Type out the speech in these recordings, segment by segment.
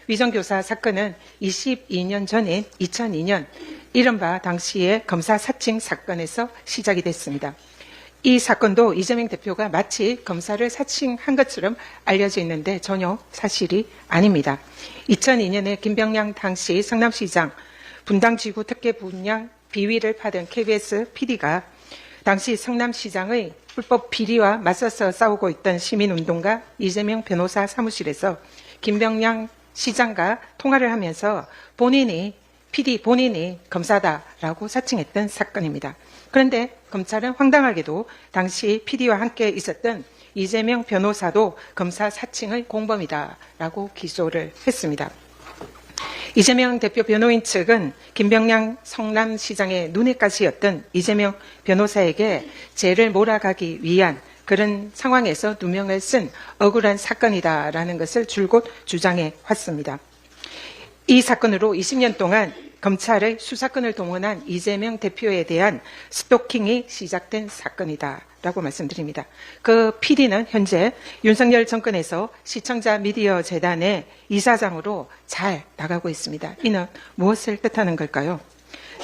위정교사 사건은 22년 전인 2002년 이른바 당시의 검사 사칭 사건에서 시작이 됐습니다. 이 사건도 이재명 대표가 마치 검사를 사칭한 것처럼 알려져 있는데 전혀 사실이 아닙니다. 2002년에 김병량 당시 성남시장 분당지구 특혜 분양 비위를 받은 KBS PD가 당시 성남시장의 불법 비리와 맞서서 싸우고 있던 시민운동가 이재명 변호사 사무실에서 김병량 시장과 통화를 하면서 PD 본인이 검사다라고 사칭했던 사건입니다. 그런데 검찰은 황당하게도 당시 PD와 함께 있었던 이재명 변호사도 검사 사칭의 공범이다라고 기소를 했습니다. 이재명 대표 변호인 측은 김병량 성남시장의 눈의 가시였던 이재명 변호사에게 죄를 몰아가기 위한 그런 상황에서 누명을 쓴 억울한 사건이다라는 것을 줄곧 주장해 왔습니다. 이 사건으로 20년 동안 검찰의 수사권을 동원한 이재명 대표에 대한 스토킹이 시작된 사건이다라고 말씀드립니다. 그 PD는 현재 윤석열 정권에서 시청자 미디어 재단의 이사장으로 잘 나가고 있습니다. 이는 무엇을 뜻하는 걸까요?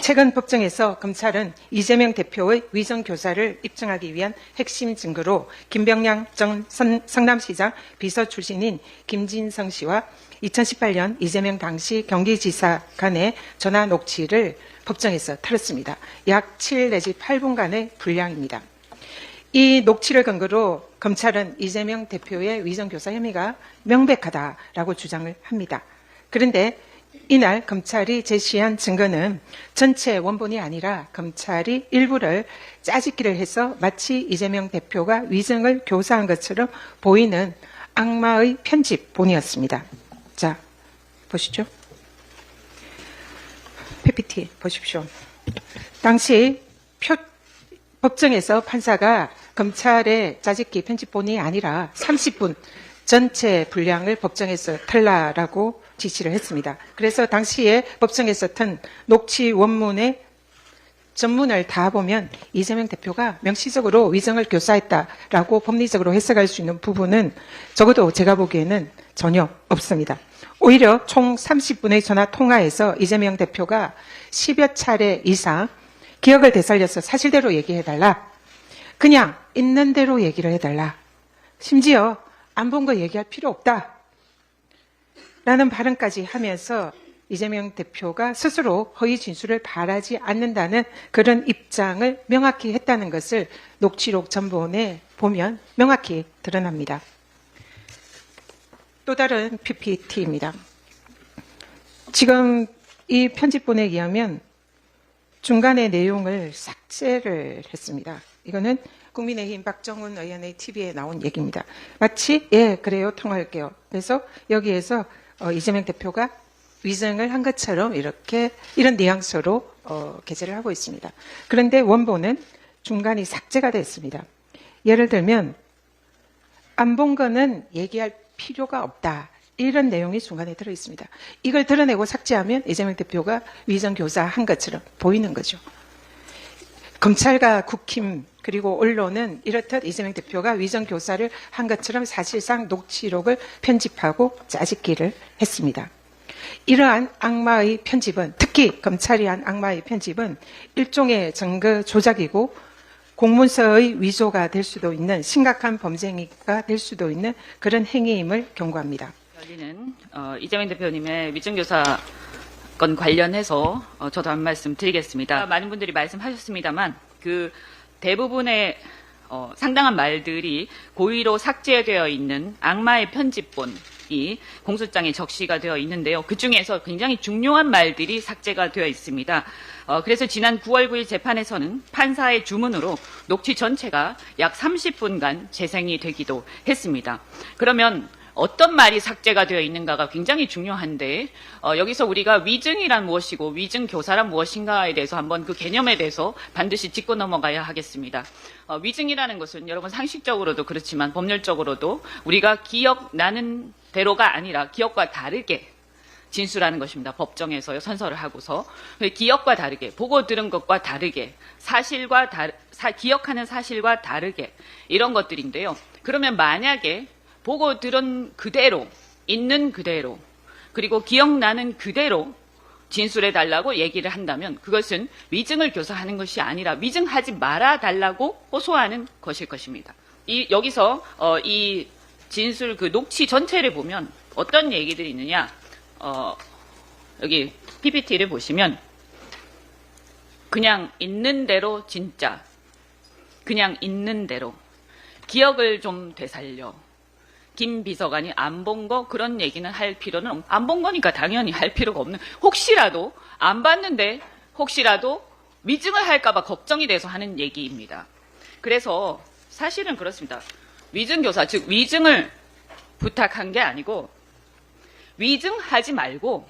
최근 법정에서 검찰은 이재명 대표의 위정교사를 입증하기 위한 핵심 증거로 김병량 전 성남시장 비서 출신인 김진성 씨와 2018년 이재명 당시 경기지사 간의 전화 녹취를 법정에서 틀었습니다. 약 7 내지 8분간의 분량입니다. 이 녹취를 근거로 검찰은 이재명 대표의 위정교사 혐의가 명백하다라고 주장을 합니다. 그런데 이날 검찰이 제시한 증거는 전체 원본이 아니라 검찰이 일부를 짜집기를 해서 마치 이재명 대표가 위정을 교사한 것처럼 보이는 악마의 편집본이었습니다. 자, 보시죠. PPT 보십시오. 당시 법정에서 판사가 검찰의 짜집기 편집본이 아니라 30분 전체 분량을 법정에서 틀라라고 지시를 했습니다. 그래서 당시에 법정에서 튼 녹취 원문의 전문을 다 보면 이재명 대표가 명시적으로 위정을 교사했다라고 법리적으로 해석할 수 있는 부분은 적어도 제가 보기에는 전혀 없습니다. 오히려 총 30분의 전화 통화에서 이재명 대표가 10여 차례 이상 기억을 되살려서 사실대로 얘기해달라. 그냥 있는 대로 얘기를 해달라. 심지어 안 본 거 얘기할 필요 없다. 라는 발언까지 하면서 이재명 대표가 스스로 허위 진술을 바라지 않는다는 그런 입장을 명확히 했다는 것을 녹취록 전본에 보면 명확히 드러납니다. 또 다른 PPT입니다. 지금 이 편집본에 의하면 중간의 내용을 삭제를 했습니다. 이거는 국민의힘 박정훈 의원의 TV에 나온 얘기입니다. 마치 예 그래요 통화할게요. 그래서 여기에서 이재명 대표가 위정을 한 것처럼 이런 뉘앙스로 게재를 하고 있습니다. 그런데 원본은 중간이 삭제가 됐습니다. 예를 들면 안 본 거는 얘기할 필요가 없다. 이런 내용이 중간에 들어있습니다. 이걸 드러내고 삭제하면 이재명 대표가 위정교사 한 것처럼 보이는 거죠. 검찰과 국힘 그리고 언론은 이렇듯 이재명 대표가 위정교사를 한 것처럼 사실상 녹취록을 편집하고 짜집기를 했습니다. 이러한 악마의 편집은 특히 검찰이 한 악마의 편집은 일종의 증거 조작이고 공문서의 위조가 될 수도 있는 심각한 범죄 행위가 될 수도 있는 그런 행위임을 경고합니다. 열리는 이재명 대표님의 위정교사 건 관련해서 저도 한 말씀 드리겠습니다. 많은 분들이 말씀하셨습니다만 그 대부분의 상당한 말들이 고의로 삭제되어 있는 악마의 편집본이 공소장에 적시가 되어 있는데요. 그중에서 굉장히 중요한 말들이 삭제가 되어 있습니다. 그래서 지난 9월 9일 재판에서는 판사의 주문으로 녹취 전체가 약 30분간 재생이 되기도 했습니다. 그러면 어떤 말이 삭제가 되어 있는가가 굉장히 중요한데 여기서 우리가 위증이란 무엇이고 위증교사란 무엇인가에 대해서 한번 그 개념에 대해서 반드시 짚고 넘어가야 하겠습니다. 위증이라는 것은 여러분 상식적으로도 그렇지만 법률적으로도 우리가 기억나는 대로가 아니라 기억과 다르게 진술하는 것입니다. 법정에서요 선서를 하고서 기억과 다르게 보고 들은 것과 다르게 기억하는 사실과 다르게 이런 것들인데요. 그러면 만약에 보고 들은 그대로 있는 그대로 그리고 기억나는 그대로 진술해달라고 얘기를 한다면 그것은 위증을 교사하는 것이 아니라 위증하지 말아달라고 호소하는 것일 것입니다. 여기서 이 진술 그 녹취 전체를 보면 어떤 얘기들이 있느냐, 여기 PPT를 보시면 그냥 있는 대로 진짜, 그냥 있는 대로, 기억을 좀 되살려, 김 비서관이 안 본 거 그런 얘기는 할 필요는 안 본 거니까 당연히 할 필요가 없는, 혹시라도 안 봤는데 혹시라도 위증을 할까 봐 걱정이 돼서 하는 얘기입니다. 그래서 사실은 그렇습니다. 위증교사, 즉 위증을 부탁한 게 아니고 위증하지 말고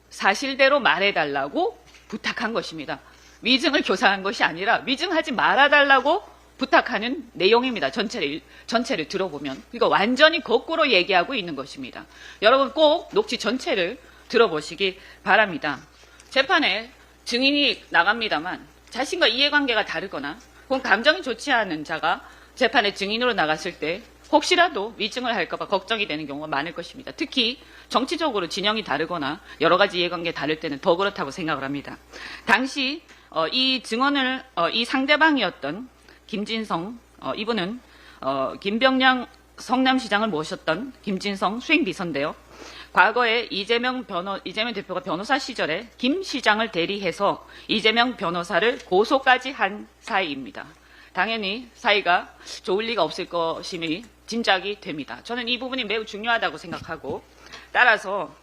사실대로 말해달라고 부탁한 것입니다. 위증을 교사한 것이 아니라 위증하지 말아달라고 부탁하는 내용입니다. 전체를 들어보면. 그러니까 완전히 거꾸로 얘기하고 있는 것입니다. 여러분 꼭 녹취 전체를 들어보시기 바랍니다. 재판에 증인이 나갑니다만 자신과 이해관계가 다르거나 혹은 감정이 좋지 않은 자가 재판에 증인으로 나갔을 때 혹시라도 위증을 할까 봐 걱정이 되는 경우가 많을 것입니다. 특히 정치적으로 진영이 다르거나 여러 가지 이해관계가 다를 때는 더 그렇다고 생각을 합니다. 당시 이 증언을 이 상대방이었던 김진성, 이분은 김병량 성남시장을 모셨던 김진성 수행비서인데요. 과거에 이재명 대표가 변호사 시절에 김 시장을 대리해서 이재명 변호사를 고소까지 한 사이입니다. 당연히 사이가 좋을 리가 없을 것임이 짐작이 됩니다. 저는 이 부분이 매우 중요하다고 생각하고, 따라서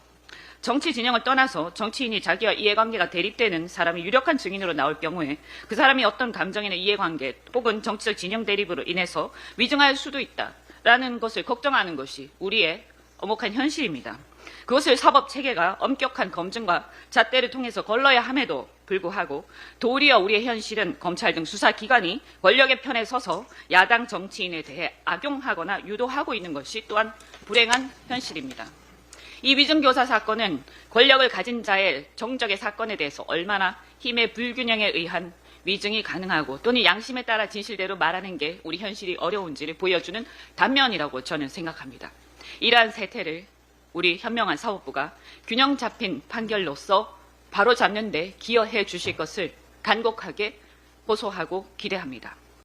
정치 진영을 떠나서 정치인이 자기와 이해관계가 대립되는 사람이 유력한 증인으로 나올 경우에 그 사람이 어떤 감정이나 이해관계 혹은 정치적 진영 대립으로 인해서 위증할 수도 있다라는 것을 걱정하는 것이 우리의 엄혹한 현실입니다. 그것을 사법 체계가 엄격한 검증과 잣대를 통해서 걸러야 함에도 불구하고 도리어 우리의 현실은 검찰 등 수사기관이 권력의 편에 서서 야당 정치인에 대해 악용하거나 유도하고 있는 것이 또한 불행한 현실입니다. 이 위증교사 사건은 권력을 가진 자의 정적의 사건에 대해서 얼마나 힘의 불균형에 의한 위증이 가능하고 또는 양심에 따라 진실대로 말하는 게 우리 현실이 어려운지를 보여주는 단면이라고 저는 생각합니다. 이러한 세태를 우리 현명한 사법부가 균형 잡힌 판결로서 바로잡는 데 기여해 주실 것을 간곡하게 호소하고 기대합니다.